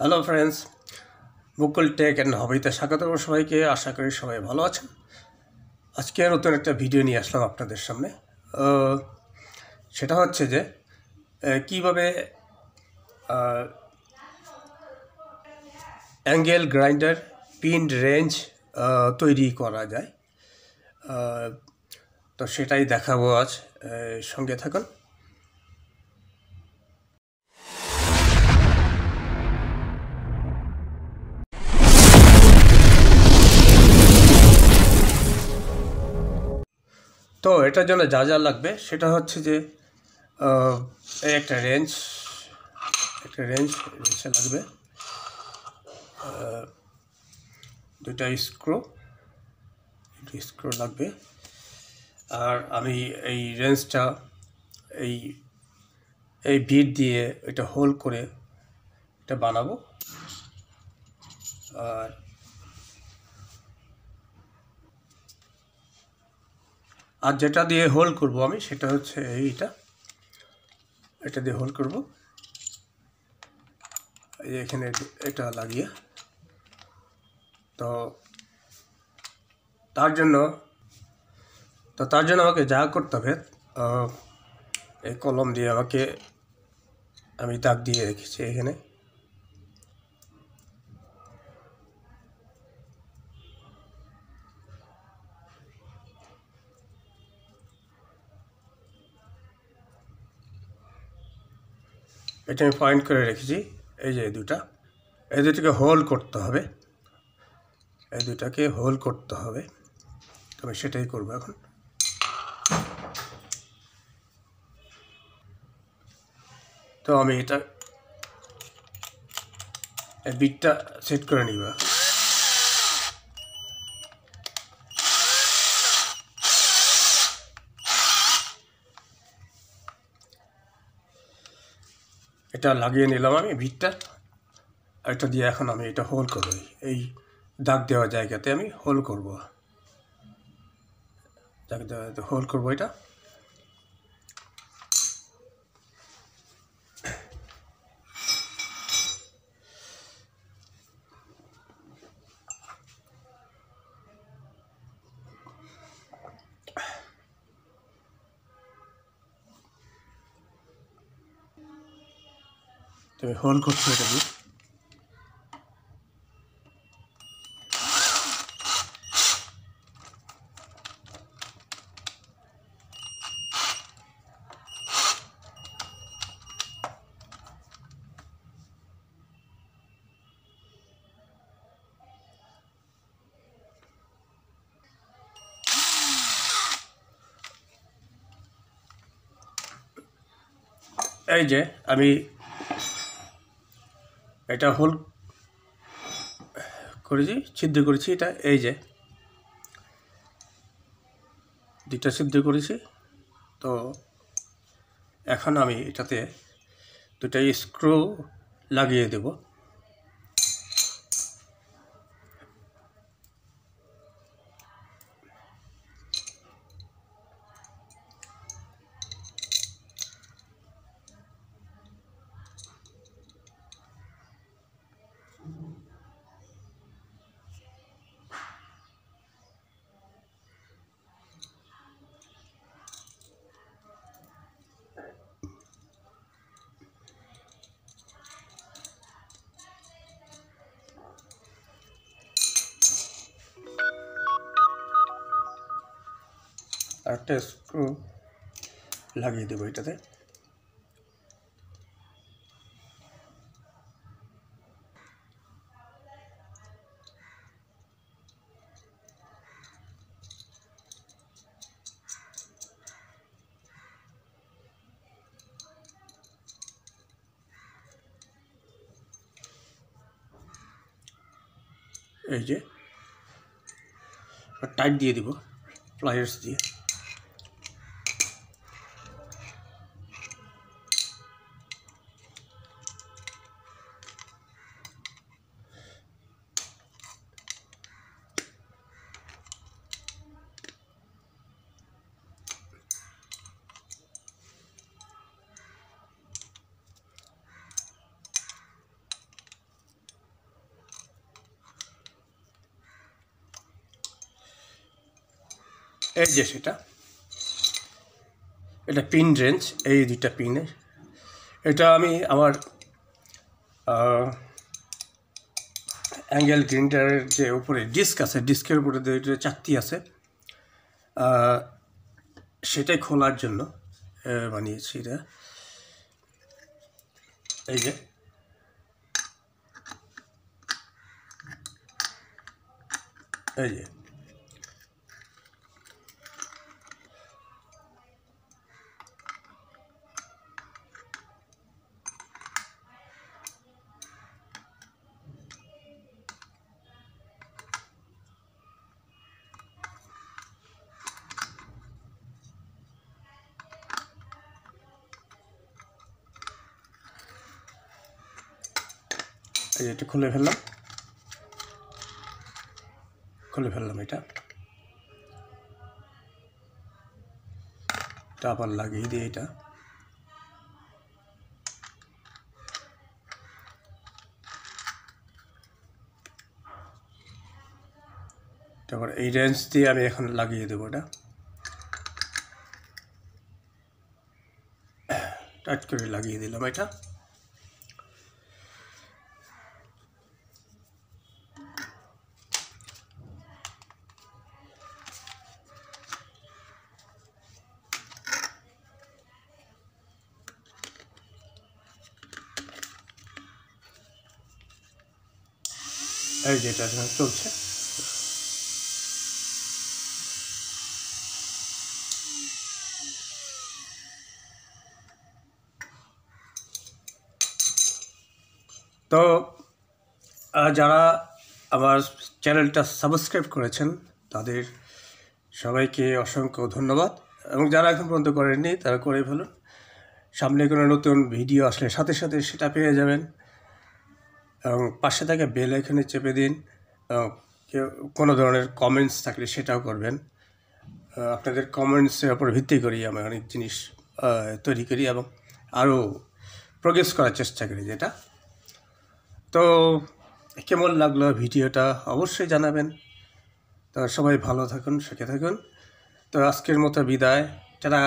Hello friends, Mukul tech and হবিতে স্বাগত সবাইকে। আশা করি সবাই ভালো আছেন। আজকে নতুন একটা ভিডিও নিয়ে আসলাম আপনাদের সামনে। সেটা হচ্ছে যে কীভাবে অ্যাঙ্গেল গ্রাইন্ডার পিন রেঞ্জ তৈরি করা যায়। তো সেটাই দেখাবো আজ, সঙ্গে থাকুন। তো এটার জন্য যা যা লাগবে সেটা হচ্ছে যে এই একটা রেঞ্জ লাগবে, দুটা স্ক্রু লাগবে। আর আমি এই রেঞ্জটা এই বিট দিয়ে এটা হোল করে এটা বানাবো। আর যেটা দিয়ে হোল করব আমি সেটা হচ্ছে এটা দিয়ে হোল করব। এখানে এটা লাগিয়ে, তো তার জন্য আমাকে যা করতে হবে, এই কলম দিয়ে আমি দাগ দিয়ে রেখেছি এখানে। এটা আমি পয়েন্ট করে রেখেছি। এই যে এই দুটাকে হোল করতে হবে, আমি সেটাই করবো এখন। তো আমি এটা বিটটা সেট করে নিব। এটা লাগিয়ে নিলাম আমি বিটটা। এটা দিয়ে এখন আমি এটা হোল করব। এই দাগ দেওয়া জায়গাতে আমি হোল করব, এটা। তুমি হোল করছো এটা দিয়ে। এই যে আমি এটা হোল করেছি, ছিদ্র করেছি। এটা এই যে দুটা ছিদ্র করেছি। তো এখন আমি এটাতে দুটা স্ক্রু লাগিয়ে দেব। একটা স্ক্রু লাগিয়ে দেবো এটাতে। এই যে টাইট দিয়ে দিব প্লায়ার্স দিয়ে। এই যে সেটা, এটা পিন রেঞ্জ, এই দুইটা পিনের। এটা আমি আমার অ্যাঙ্গেল গ্রিন্ডারের যে উপরে ডিস্ক আছে, ডিস্কের উপরে যে চাকতি আছে, সেটাই খোলার জন্য বানিয়েছি এটা। এই যে এই যে এটা খুলে ফেললাম এটা আবার লাগিয়ে দিই। এটা তারপর এই রেঞ্জ দিয়ে আমি এখন লাগিয়ে দেবো। এটা টাইট করে লাগিয়ে দিলাম। এটা এই যে এটা চলছে। তো যারা আমার চ্যানেলটা সাবস্ক্রাইব করেছেন তাদের সবাইকে অসংখ্য ধন্যবাদ, এবং যারা এখন পর্যন্ত করেননি তারা করে ফেলুন। সামনে কোনো নতুন ভিডিও আসলে সাথে সাথে সেটা পেয়ে যাবেন, এবং পাশে থাকা বেল আইকনে চেপে দিন। কেউ কোনো ধরনের কমেন্টস থাকলে সেটাও করবেন। আপনাদের কমেন্টসের ওপর ভিত্তি করি আমি অনেক জিনিস তৈরি করি এবং আরও প্রোগ্রেস করার চেষ্টা করি। যেটা তো কেমন লাগলো ভিডিওটা অবশ্যই জানাবেন। তো সবাই ভালো থাকুন, সুখে থাকুন। তো আজকের মতো বিদায়, টাটা।